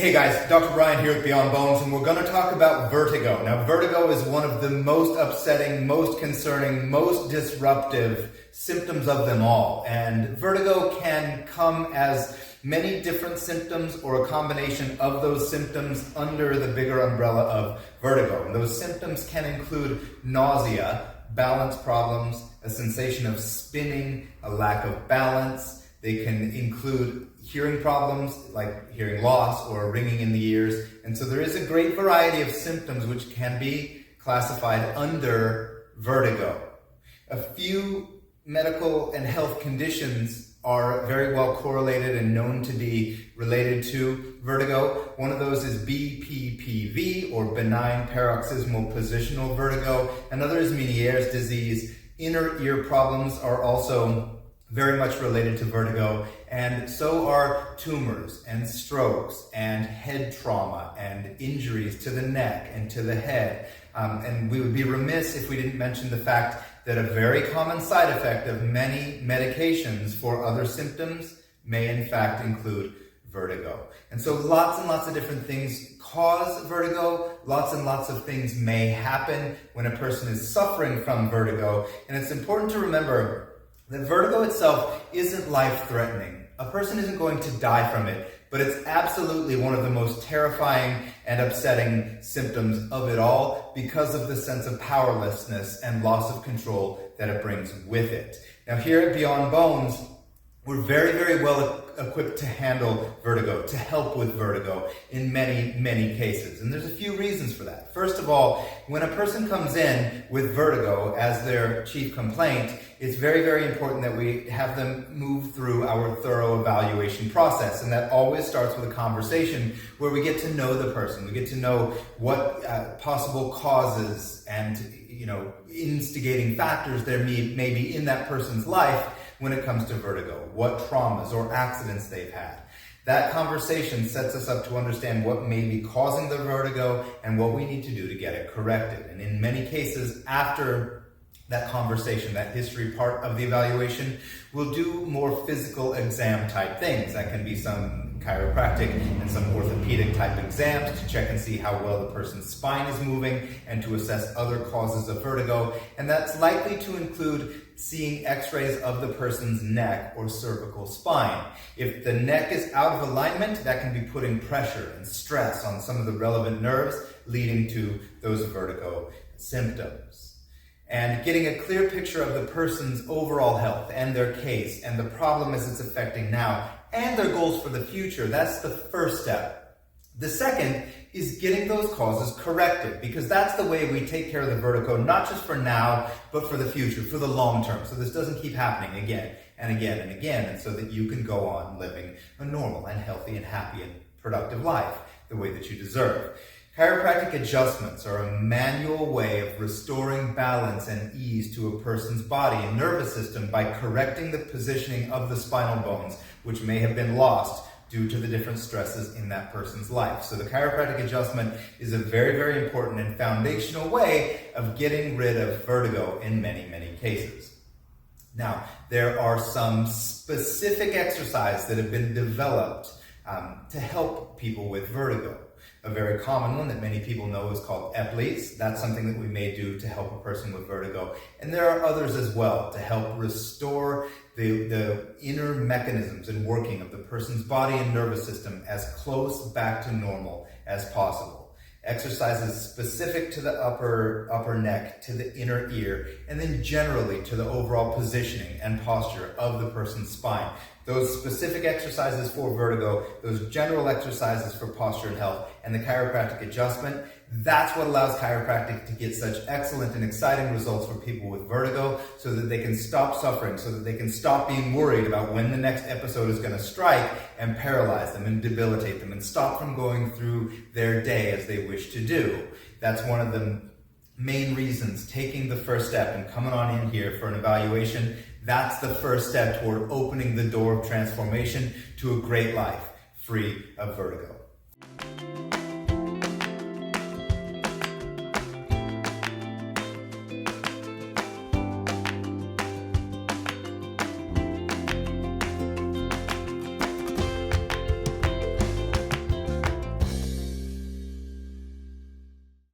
Hey guys, Dr. Ryan here with Beyond Bones, and we're going to talk about vertigo. Now, vertigo is one of the most upsetting, most concerning, most disruptive symptoms of them all. And vertigo can come as many different symptoms or a combination of those symptoms under the bigger umbrella of vertigo. And those symptoms can include nausea, balance problems, a sensation of spinning, a lack of balance. They can include hearing problems like hearing loss or ringing in the ears. And so there is a great variety of symptoms which can be classified under vertigo. A few medical and health conditions are very well correlated and known to be related to vertigo. One of those is BPPV, or benign paroxysmal positional vertigo. Another is Meniere's disease. Inner ear problems are also very much related to vertigo, and so are tumors and strokes and head trauma and injuries to the neck and to the head. And we would be remiss if we didn't mention the fact that a very common side effect of many medications for other symptoms may in fact include vertigo. And so lots and lots of different things cause vertigo. Lots and lots of things may happen when a person is suffering from vertigo. And it's important to remember that vertigo itself isn't life-threatening. A person isn't going to die from it, but it's absolutely one of the most terrifying and upsetting symptoms of it all because of the sense of powerlessness and loss of control that it brings with it. Now, here at Beyond Bones, we're very, very well equipped to handle vertigo, to help with vertigo in many, many cases. And there's a few reasons for that. First of all, when a person comes in with vertigo as their chief complaint, it's very, very important that we have them move through our thorough evaluation process. And that always starts with a conversation where we get to know the person. We get to know what possible causes and, instigating factors there may be in that person's life when it comes to vertigo, what traumas or accidents they've had. That conversation sets us up to understand what may be causing the vertigo and what we need to do to get it corrected. And in many cases, after that conversation, that history part of the evaluation, we'll do more physical exam type things. That can be some chiropractic and some orthopedic type exams to check and see how well the person's spine is moving and to assess other causes of vertigo. And that's likely to include seeing x-rays of the person's neck or cervical spine. If the neck is out of alignment, that can be putting pressure and stress on some of the relevant nerves, leading to those vertigo symptoms. And getting a clear picture of the person's overall health and their case and the problem as it's affecting now and their goals for the future, that's the first step. The second is getting those causes corrected, because that's the way we take care of the vertigo, not just for now, but for the future, for the long term. So this doesn't keep happening again and again and again, and so that you can go on living a normal and healthy and happy and productive life the way that you deserve. Chiropractic adjustments are a manual way of restoring balance and ease to a person's body and nervous system by correcting the positioning of the spinal bones, which may have been lost due to the different stresses in that person's life. So the chiropractic adjustment is a very, very important and foundational way of getting rid of vertigo in many, many cases. Now, there are some specific exercises that have been developed to help people with vertigo. A very common one that many people know is called 𝒊𝒈𝒏𝒊𝒈𝒏. That's something that we may do to help a person with vertigo. And there are others as well to help restore the inner mechanisms and working of the person's body and nervous system as close back to normal as possible. Exercises specific to the upper neck, to the inner ear, and then generally to the overall positioning and posture of the person's spine. Those specific exercises for vertigo, those general exercises for posture and health, and the chiropractic adjustment, that's what allows chiropractic to get such excellent and exciting results for people with vertigo, so that they can stop suffering, so that they can stop being worried about when the next episode is going to strike and paralyze them and debilitate them and stop from going through their day as they wish to do. That's one of the main reasons, taking the first step and coming on in here for an evaluation. That's the first step toward opening the door of transformation to a great life free of vertigo.